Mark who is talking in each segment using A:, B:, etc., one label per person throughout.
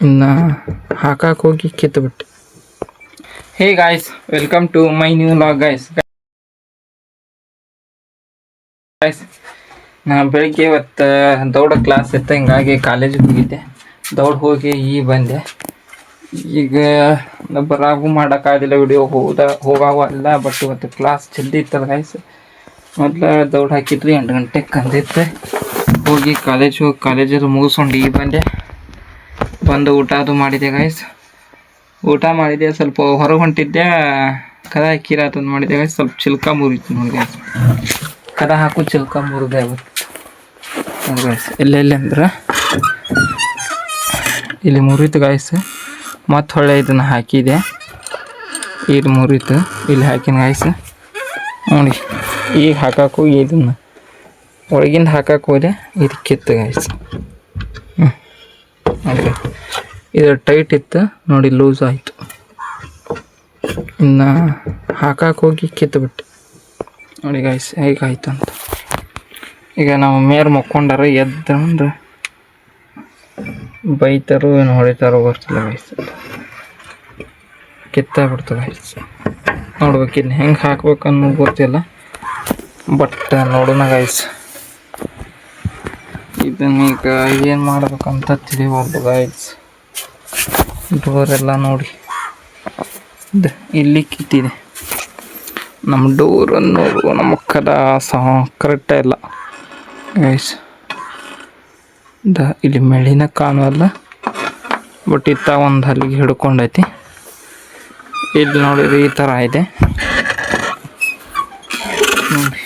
A: ಇನ್ನು ಹಾಕಕ್ಕೆ ಹೋಗಿ ಕಿತ್ತುಬಿಟ್ಟೆ. Hey guys, welcome to my new vlog guys. ನಾ ಬೆಳಿಗ್ಗೆ ಇವತ್ತು ದೌಡ ಕ್ಲಾಸ್ ಇತ್ತು, ಹಿಂಗಾಗಿ ಕಾಲೇಜಿಗೆ ಹೋಗಿದ್ದೆ. ದೌಡ್ ಹೋಗಿ ಈಗ ಬಂದೆ. ಈಗ ಬರಾಗೂ ಮಾಡೋಕ್ಕಾಗಲಿಲ್ಲ, ವಿಡಿಯೋ ಹೋಗಾವಲ್ಲ. ಬಟ್ ಇವತ್ತು ಕ್ಲಾಸ್ ಜಲ್ದಿ ಇತ್ತಲ್ಲ ಗಾಯ್ಸ್. ಮೊದಲು ದೌಡ್ ಹಾಕಿದ್ರಿ 8 ಗಂಟೆಗೆ ಕಂದಿತ್ತು. ಹೋಗಿ ಕಾಲೇಜಲ್ಲಿ ಮುಗಿಸ್ಕೊಂಡು ಈಗ ಬಂದು ಊಟ ಅದು ಮಾಡಿದೆ ಗಾಯ್ಸ್. ಊಟ ಮಾಡಿದೆ, ಸ್ವಲ್ಪ ಹೊರಗೆ ಹೊಂಟಿದ್ದೆ. ಕದ ಹಾಕಿರ ಅದನ್ನು ಮಾಡಿದೆ ಗಾಯ್ಸ್. ಸ್ವಲ್ಪ ಚಿಲ್ಕ ಮುರಿತು ನೋಡಿ ಗಾಯ್ಸ್. ಕದ ಹಾಕು ಚಿಲ್ಕ ಮುರಿದೆ ಅವತ್ತು ನೋಡಿ ಗಾಯ್ಸ್. ಎಲ್ಲೆಲ್ಲಿ ಅಂದ್ರೆ ಇಲ್ಲಿ ಮುರಿತು ಗಾಯ್ಸ್. ಮತ್ತು ಹೊಳ್ಳೆ ಇದನ್ನು ಹಾಕಿದೆ, ಇಲ್ಲಿ ಮುರಿತು, ಇಲ್ಲಿ ಹಾಕಿನ ಗಾಯ್ಸ್ ನೋಡಿ. ಈಗ ಹಾಕಕ್ಕೆ ಹೋಗಿ ಇದನ್ನು ಒಳಗಿಂದ ಹಾಕಕ್ಕೆ ಹೋದೆ, ಇದು ಕಿತ್ತು ಗಾಯ್ಸ್. ನೋಡಿ, ಇದು ಟೈಟ್ ಇತ್ತು ನೋಡಿ, ಲೂಸ್ ಆಯಿತು. ಇನ್ನು ಹಾಕಕ್ಕೆ ಹೋಗಿ ಕಿತ್ತುಬಿಟ್ಟೆ ನೋಡಿ ಗಾಯ್ಸ್ ಹೇಗಾಯ್ತು ಅಂತ. ಈಗ ನಾವು ಮೇರ್ ಮಕ್ಕೊಂಡಾರ, ಎದ್ದಂದ್ರೆ ಬೈತಾರೋ ಏನು ಹೊಡಿತಾರೋ ಗೊತ್ತಿಲ್ಲ ಗಾಯ್ಸ್. ಕಿತ್ತಾಗ್ಬಿಡ್ತು ಗಾಯ್ಸ್. ನೋಡ್ಬೇಕು ಇನ್ನು ಹೆಂಗೆ ಹಾಕ್ಬೇಕು ಅನ್ನೋದು ಗೊತ್ತಿಲ್ಲ, ಬಟ್ ನೋಡೋಣ ಗಾಯ್ಸ್. ಇದನ್ನೀಗ ಏನು ಮಾಡ್ಬೇಕಂತ ತಿಳಿಬಾರ್ದು ಗಾಯ್ಸ್. ಡೋರೆಲ್ಲ ನೋಡಿ ಇಲ್ಲಿ ಕಿತ್ತಿದೆ. ನಮ್ಮ ಡೋರನ್ನು ನಮ್ಮ ಕದ ಸಹ ಕರೆಕ್ಟ ಇಲ್ಲ ಗೈಸ್. ಇಲ್ಲಿ ಮೆಳಿನ ಕಾಣುವಲ್ಲ, ಬಟ್ ಇತ್ತ ಒಂದು ಹಲ್ಲಿಗೆ ಹಿಡ್ಕೊಂಡೈತಿ. ಇಲ್ಲಿ ನೋಡಿದ್ರೆ ಈ ಥರ ಇದೆ ನೋಡಿ,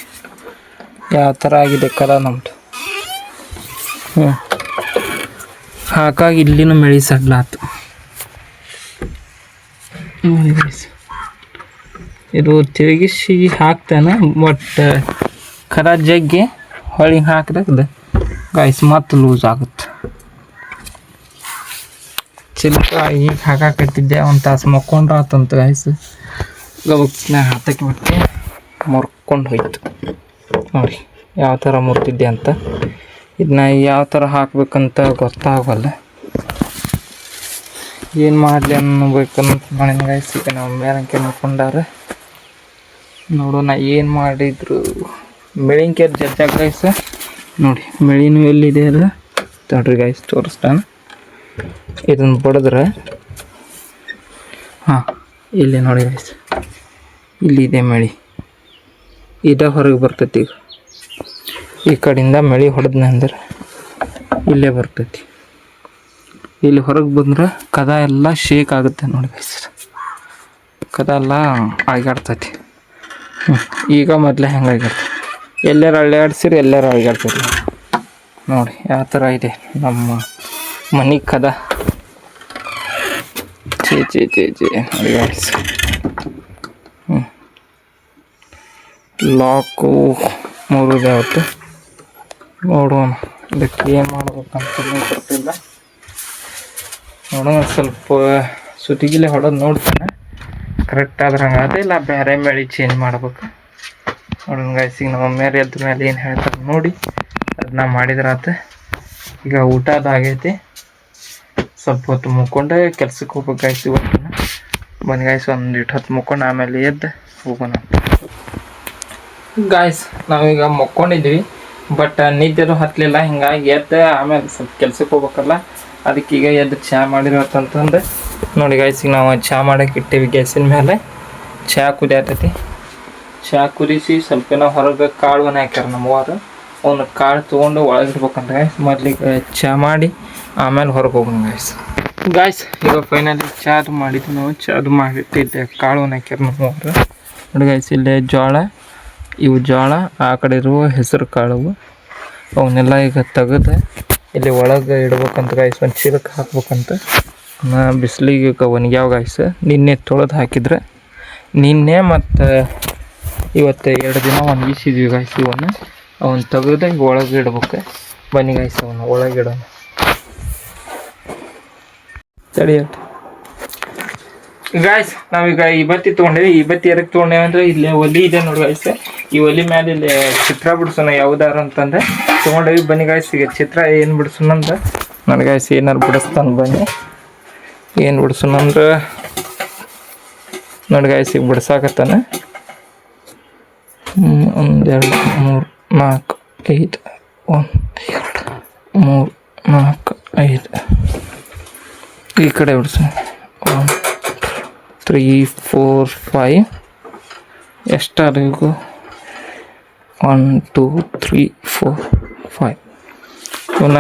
A: ಯಾವ ಥರ ಆಗಿದೆ ಕದ ನಮ್ಮದು. ಹಾಗಾಗಿ ಇಲ್ಲಿನೂ ಮೆಳಿ ಸಡ್ಲಾತು ನೋಡಿ ಗೈಸ್. ಇದು ತಿರುಗಿಸಿ ಹಾಕ್ತಾನೆ, ಬಟ್ ಕದ ಜಗ್ಗಿ ಹೊಳಿಗೆ ಹಾಕಿದಾಗ ಗಾಯ್ಸ್ ಮತ್ತೆ ಲೂಸ್ ಆಗುತ್ತೆ. ಚಿಲ್ಕ ಈಗ ಹಾಕಾಕತ್ತಿದ್ದೆ, ಒಂದು ತಾಸು ಮಕ್ಕೊಂಡ್ರೆ ಆತಂತ ಗಾಯ್ಸ್. ಗಬಕ್ನ ಹತ್ತಕ್ಕೆ ಬಿಟ್ಟು ಮುರ್ಕೊಂಡು ಹೋಯ್ತು ನೋಡಿ ಯಾವ ಥರ ಮುರ್ತಿದ್ದೆ ಅಂತ. ಇದನ್ನ ಯಾವ ಥರ ಹಾಕ್ಬೇಕಂತ ಗೊತ್ತಾಗಲ್ಲ, ಏನು ಮಾಡಲಿ ಅನ್ನಬೇಕಂತ ಮಾಡಿದ ಗಾಯ್ಸ್. ಈಗ ನಾವು ಮೇಲಂಕೆ ಮುರ್ಕೊಂಡಾರ ನೋಡೋಣ ಏನು ಮಾಡಿದ್ರು. ಮೆಳಿಂಕೆ ಜಜ್ಜಾಗ ಗಾಯ್ಸ್ ನೋಡಿ, ಮೆಳಿನೂ ಎಲ್ಲಿದೆ ಅಲ್ಲ ನೋಡ್ರಿ ಗಾಯ್ಸ್, ತೋರಿಸ್ತಾನೆ. ಇದನ್ನು ಬಡಿದ್ರೆ ಹಾಂ ಇಲ್ಲಿ ನೋಡಿ ಗಾಯ್ಸ್, ಇಲ್ಲಿದೆ ಮೆಳಿ. ಹೊರಗೆ ಬರ್ತೈತಿ. ಈಗ ಈ ಕಡೆಯಿಂದ ಮೆಳಿ ಹೊಡೆದ್ನ ಅಂದ್ರೆ ಇಲ್ಲೇ ಬರ್ತೈತಿ. ಇಲ್ಲಿ ಹೊರಗೆ ಬಂದ್ರೆ ಕದ ಎಲ್ಲ ಶೇಕ್ ಆಗುತ್ತೆ ನೋಡಿ ಗಾಯ್ಸ್. ಕದ ಎಲ್ಲ ಅಳಗಾಡ್ತೈತಿ. ಈಗ ಮೊದಲೇ ಹೆಂಗೆ ಅಳಗಾಡ್ತೈತಿ, ಎಲ್ಲರೂ ಅಳ್ಳಾಡ್ಸಿರಿ ಎಲ್ಲರೂ ಅಳಗಾಡ್ತೈತಿ ನೋಡಿ. ಯಾವ ಥರ ಇದೆ ನಮ್ಮ ಮನೆ ಕದ. ನೋಡಿ ಗಾಯ್ಸ್. ಲಾಕು ಮುರಿದೆ ಅವತ್ತು. ನೋಡೋಣ ಇದಕ್ಕೆ ಏನು ಮಾಡ್ಬೇಕಂತ ಗೊತ್ತಿಲ್ಲ. ನೋಡೋಣ, ಸ್ವಲ್ಪ ಸುತಿಗಿಲೆ ಹೊಡೆದು ನೋಡ್ತಾನೆ. ಕರೆಕ್ಟ್ ಆದ್ರೆ ಹಂಗಾದ್ರೆ, ಇಲ್ಲ ಬೇರೆ ಮೆಳಿ ಚೇಂಜ್ ಮಾಡ್ಬೇಕು ನೋಡೋಣ ಗಾಯ್ಸ್. ಈಗ ನಮ್ಮ ಮಮ್ಮಿಯವ್ರು ಎದ್ದ ಮೇಲೆ ಏನು ಹೇಳ್ತಾರೆ ನೋಡಿ, ಅದನ್ನ ಮಾಡಿದ್ರಾತ. ಈಗ ಊಟ ಅದಾಗೈತಿ, ಸ್ವಲ್ಪ ಹೊತ್ತು ಮುಕ್ಕೊಂಡೆ ಕೆಲ್ಸಕ್ಕೆ ಹೋಗ್ಬೇಕು ಗಾಯ್ಸ್. ಇವತ್ತಿನ ಬನ್ನಿ ಗಾಯ್ಸ್, ಒಂದು 8 ಹೊತ್ತು ಮುಕ್ಕೊಂಡು ಆಮೇಲೆ ಎದ್ದು ಹೋಗೋಣ ಗಾಯ್ಸ್. ನಾವೀಗ ಮುಕ್ಕೊಂಡಿದ್ವಿ, ಬಟ್ ನಿದ್ದೆದು ಹತ್ತಲಿಲ್ಲ. ಹಿಂಗಾಗಿ ಎದ್ದು ಆಮೇಲೆ ಸ್ವಲ್ಪ ಕೆಲ್ಸಕ್ಕೆ ಹೋಗ್ಬೇಕಲ್ಲ, ಅದಕ್ಕೆ ಈಗ ಎದ್ದು ಚಹಾ ಮಾಡಿರತ್ತಂತಂದು ನೋಡಿ ಗಾಯ್ಸ್. ಈಗ ನಾವು ಚಹಾ ಮಾಡೋಕೆ ಇಟ್ಟೇವಿ ಗ್ಯಾಸಿನ ಮೇಲೆ. ಚಹಾ ಕುದಿಯತೈತಿ. ಚಹಾ ಕುದಿಸಿ ಸ್ವಲ್ಪ ನಾವು ಹೊರಗೆ ಕಾಳುವನ್ನು ಹಾಕ್ಯಾರ ನಮ್ಮವ್ರು. ಅವನ್ನ ಕಾಳು ತೊಗೊಂಡು ಒಳಗಿಡ್ಬೇಕಂತ ಗಾಯ್ಸ್. ಮೊದಲಿಗೆ ಚಹಾ ಮಾಡಿ ಆಮೇಲೆ ಹೊರಗೆ ಹೋಗೋಣ ಗಾಯ್ಸ್. ಈಗ ಫೈನಲಿ ಚಾದು ಮಾಡಿದ್ವಿ ನಾವು. ಚಾದು ಮಾಡಿಟ್ಟಿದ್ದೆ, ಕಾಳುವನ್ನು ಹಾಕ್ಯಾರ ನಮ್ಮವ್ರು ನೋಡಿ ಗಾಯ್ಸ್. ಇಲ್ಲೇ ಜೋಳ, ಇವು ಜೋಳ, ಆ ಕಡೆ ಇರುವ ಹೆಸರು ಕಾಳು, ಅವನ್ನೆಲ್ಲ ಈಗ ತೆಗೆದು ಇಲ್ಲಿ ಒಳಗೆ ಇಡ್ಬೇಕಂತ ಗಾಯ್ಸ್. ಒಂದು ಚೀಲಕ್ಕೆ ಹಾಕ್ಬೇಕಂತ. ಬಿಸಿಲಿಗೆ ಒಣಗ್ಯಾವ ಗಾಯ್ಸ್. ನಿನ್ನೆ ತೊಳೆದು ಹಾಕಿದ್ರೆ, ನಿನ್ನೆ ಮತ್ತು ಇವತ್ತು 2 ದಿನ ಒಣಗಿಸಿದ್ವಿ ಗಾಯ್ಸ್. ಅವನ್ನ ತೆಗೆದು ಈಗ ಒಳಗೆ ಇಡ್ಬೇಕು. ಬನ್ನಿ ಗಾಯ್ಸ್, ಅವನ್ನ ಒಳಗೆ ಇಡೋಣ. ತಡಿಯಟ್ಟು ಗಾಯ್ಸ್. ನಾವೀಗ ಈ ಬತ್ತಿ ತೊಗೊಂಡೇವಿ. ಈ ಬತ್ತಿ ಎದಕ್ಕೆ ತೊಗೊಂಡೇವೆ ಅಂದರೆ, ಇಲ್ಲಿ ಒಲಿ ಇದೆ ನೋಡಿ ಗಾಯ್ಸ್. ಈ ಒಲಿ ಮೇಲೆ ಇಲ್ಲಿ ಚಿತ್ರ ಬಿಡ್ಸೋಣ ಯಾವುದಾರ ಅಂತಂದ್ರೆ ತೊಗೊಂಡೇವಿ. ಬನ್ನಿ ಗಾಯ್ಸ್, ಈಗ ಚಿತ್ರ ಏನು ಬಿಡ್ಸೋಣ ಅಂತ ನೋಡಿ ಗಾಯ್ಸ್. ಏನಾರು ಬಿಡಿಸ್ತಾನೆ ಬನ್ನಿ. ಏನು ಬಿಡ್ಸೋಣಂದ್ರೆ ನೋಡಿ ಗಾಯ್ಸ್ ಈಗ ಬಿಡ್ಸಾಕತ್ತಾನ. 1 2 3 4 5 1 2 3 4 5 ಈ ಕಡೆ ಬಿಡ್ಸು. 1 3 4 5 ಎಷ್ಟಾದ್ರು 1 2 3 4 5 ಇವನ್ನ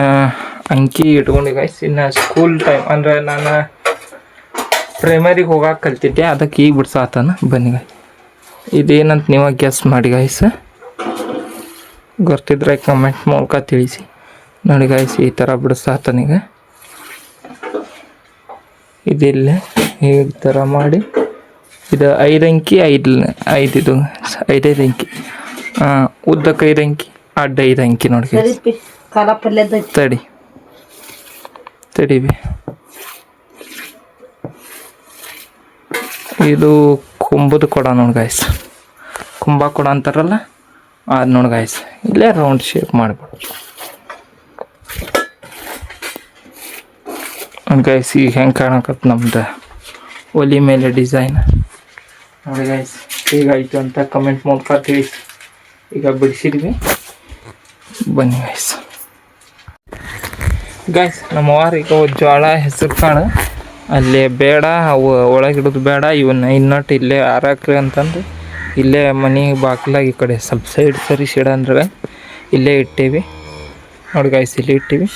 A: ಅಂಕಿ ಇಟ್ಕೊಂಡು ಗಾಯ್ಸ್. ಇನ್ನು ಸ್ಕೂಲ್ ಟೈಮ್ ಅಂದರೆ ನಾನು ಪ್ರೈಮರಿಗೆ ಹೋಗಕ್ಕೆ ಕಲ್ತಿದ್ದೆ, ಅದಕ್ಕೆ ಈಗ ಬಿಡ್ಸಾತಾನ. ಬನ್ನಿ ಗಾಯ್ಸ್ ಇದೇನಂತ ನೀವು ಗೆಸ್ ಮಾಡಿ ಗಾಯ್ಸ್, ಗೊತ್ತಿದ್ರೆ ಕಮೆಂಟ್ ಮೂಲಕ ತಿಳಿಸಿ. ನೋಡಿ ಗಾಯ್ಸ್ ಈ ಥರ ಬಿಡಿಸಾತಾನೀಗ. ಇದಿಲ್ಲ ಈ ಥರ ಮಾಡಿ ಇದು 5 ಅಂಕಿ 5 ಇದು 5 ಅಂಕಿ ಉದ್ದಕ್ಕೆ 5 ಅಂಕಿ ಅಡ್ಡ 5 ಅಂಕಿ ನೋಡಿ ತಡಿ ಇದು ಕುಂಬದ ಕೊಡ ನೋಡಿ ಗಾಯ್ಸ್, ಕುಂಬ ಕೊಡ ಅಂತಾರಲ್ಲ ಅದು ನೋಡಿ ಗಾಯ್ಸ್. ಇಲ್ಲೇ ರೌಂಡ್ ಶೇಪ್ ಮಾಡ್ಬೋದು ಗಾಯ್ಸ್. ಈಗ ಹೆಂಗೆ ಕಾಣಕತ್ತು ನಮ್ದು ಒಲಿ ಮೇಲೆ ಡಿಸೈನ್ ನೋಡಿ ಗಾಯ್ಸ್. ಹೀಗಾಯ್ತು ಅಂತ ಕಮೆಂಟ್ ಮೂಲಕ ತಿಳಿಸಿ. ಈಗ ಬಿಡಿಸಿದ್ವಿ, ಬನ್ನಿ ಗಾಯ್ಸ್. ನಮ್ಮ ವಾರಿಗೆ ಜೋಳ ಹೆಸರು ಕಾಳು ಅಲ್ಲೇ ಬೇಡ, ಅವು ಒಳಗಿಡೋದು ಬೇಡ, ಇವನ್ನ ಇನ್ನೊಟ್ಟು ಇಲ್ಲೇ ಆರಾಕ್ರಿ ಅಂತಂದು ಇಲ್ಲೇ ಮನೆ ಬಾಗಿಲಾಗ ಈ ಕಡೆ ಸ್ವಲ್ಪ ಸೈಡ್ ಸರಿಸಿಡ ಅಂದ್ರೆ ಇಲ್ಲೇ ಇಟ್ಟೀವಿ ನೋಡಿ ಗಾಯ್ಸ್. ಇಲ್ಲಿ ಇಟ್ಟೀವಿ.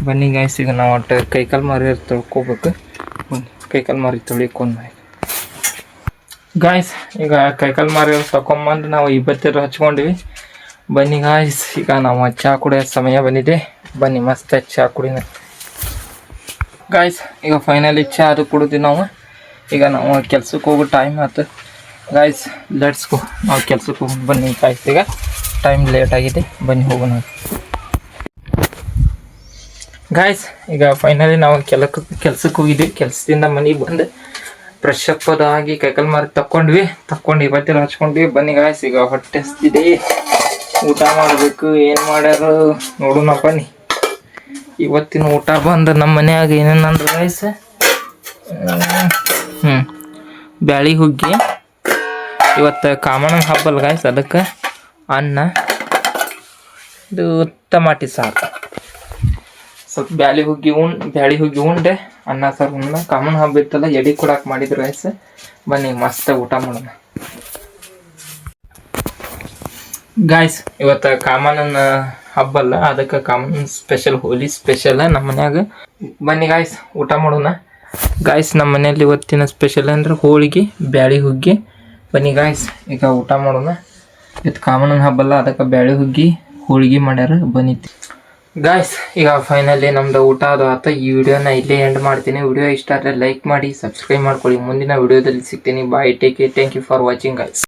A: ಬನ್ನಿ ಗಾಯ್ಸ್ ಈಗ ನಾವು ಒಟ್ಟು ಕೈಕಾಲು ಮಾರಿ ತೊಳ್ಕೊಬೇಕು. ಬನ್ನಿ ಕೈಕಾಲು ಮಾರಿ ತೊಳಿಕೊಂಡು ಗಾಯ್ಸ್. ಈಗ ಕೈಕಾಲು ಮಾರಿ ತಗೊಂಬಂದು ನಾವು ಇಬ್ಬತ್ತೆರು ಹಚ್ಕೊಂಡಿವಿ. ಬನ್ನಿ ಗಾಯ್ಸ್ ಈಗ ನಾವು ಚಹಾ ಕುಡಿಯೋ ಸಮಯ ಬಂದಿದೆ. ಬನ್ನಿ ಮಸ್ತ್ ಚಹಾ ಕುಡಿನ ಗಾಯ್ಸ್. ಈಗ ಫೈನಲಿ ಚಹಾ ಅದು ಕುಡಿದ್ವಿ ನಾವು. ಈಗ ನಾವು ಕೆಲ್ಸಕ್ಕೆ ಹೋಗೋ ಟೈಮ್ ಆಯ್ತು ಗಾಯ್ಸ್. ಲೆಟ್ಸ್ ಗೋ, ನಾವು ಕೆಲ್ಸಕ್ಕೆ ಹೋಗಿ ಬನ್ನಿ ಗಾಯ್ಸ್. ಈಗ ಟೈಮ್ ಲೇಟ್ ಆಗಿದೆ, ಬನ್ನಿ ಹೋಗೋಣ ಗಾಯ್ಸ್. ಈಗ ಫೈನಲಿ ನಾವು ಕೆಲ್ಸಕ್ಕೆ ಹೋಗಿದ್ವಿ. ಕೆಲಸದಿಂದ ಮನೆಗೆ ಬಂದು ಫ್ರೆಶ್ ಅಪ್ ಆಗಿ ಕೈಕಾಲು ಮಾರಿ ತಕ್ಕೊಂಡು ಇವತ್ತೆಲ್ಲ ಹಚ್ಕೊಂಡ್ವಿ. ಬನ್ನಿ ಗಾಯ್ಸ್ ಈಗ ಹೊಟ್ಟೆ ಹಸ್ತಿದೆ, ಊಟ ಮಾಡಬೇಕು. ಏನು ಮಾಡ್ಯಾರ ನೋಡೋಣ ಬನ್ನಿ. ಇವತ್ತಿನ ಊಟ ಬಂದು ನಮ್ಮ ಮನ್ಯಾಗ ಏನೇನಂದ್ರೆ ಗಾಯ್ಸ್, ಬ್ಯಾಳಿ ಹುಗ್ಗಿ. ಇವತ್ತು ಕಾಮಣ್ಣ ಹಬ್ಬಲ್ಲ ಗಾಯ್ಸ್, ಅದಕ್ಕೆ ಅನ್ನ, ಇದು ಟಮಾಟಿ ಸಾರು, ಸ್ವಲ್ಪ ಬ್ಯಾಳಿ ಹುಗ್ಗಿ ಉಂಡೆ, ಅನ್ನ ಸಾರು ಉಣ್ಣ. ಕಾಮಣ್ಣ ಹಬ್ಬ ಇತ್ತಲ್ಲ, ಎಡೆ ಕೊಡಕ್ಕೆ ಮಾಡಿದ್ರು ಗಾಯ್ಸ್. ಬನ್ನಿ ಮಸ್ತ್ ಊಟ ಮಾಡೋಣ ಗಾಯ್ಸ್. ಇವತ್ತು ಕಾಮಣ್ಣನ ಹಬ್ಬಲ್ಲ, ಅದಕ್ಕೆ ಕಾಮನ್ ಸ್ಪೆಷಲ್, ಹೋಲಿ ಸ್ಪೆಷಲ್ ನಮ್ಮ ಮನ್ಯಾಗ. ಬನ್ನಿ ಗಾಯ್ಸ್ ಊಟ ಮಾಡೋಣ ಗಾಯ್ಸ್. ನಮ್ಮ ಮನೆಯಲ್ಲಿ ಇವತ್ತಿನ ಸ್ಪೆಷಲ್ ಅಂದ್ರೆ ಹೋಳಿಗೆ, ಬ್ಯಾಳಿ ಹುಗ್ಗಿ. ಬನ್ನಿ ಗಾಯ್ಸ್ ಈಗ ಊಟ ಮಾಡೋಣ. ಇವತ್ತು ಕಾಮಣ್ಣನ ಹಬ್ಬಲ್ಲ, ಅದಕ್ಕೆ ಬ್ಯಾಳಿ ಹುಗ್ಗಿ ಹೋಳಿಗೆ ಮಾಡ್ಯಾರ. ಬನ್ನಿ ಗಾಯ್ಸ್ ಈಗ ಫೈನಲಿ ನಮ್ದು ಊಟ ಅದು ಆತ. ಈ ವಿಡಿಯೋನ ಇಲ್ಲೇ ಎಂಡ್ ಮಾಡ್ತೀನಿ. ವಿಡಿಯೋ ಇಷ್ಟ ಆದರೆ ಲೈಕ್ ಮಾಡಿ, ಸಬ್ಸ್ಕ್ರೈಬ್ ಮಾಡ್ಕೊಳ್ಳಿ. ಮುಂದಿನ ವಿಡಿಯೋದಲ್ಲಿ ಸಿಗ್ತೀನಿ. Bye, take care, thank you for watching guys.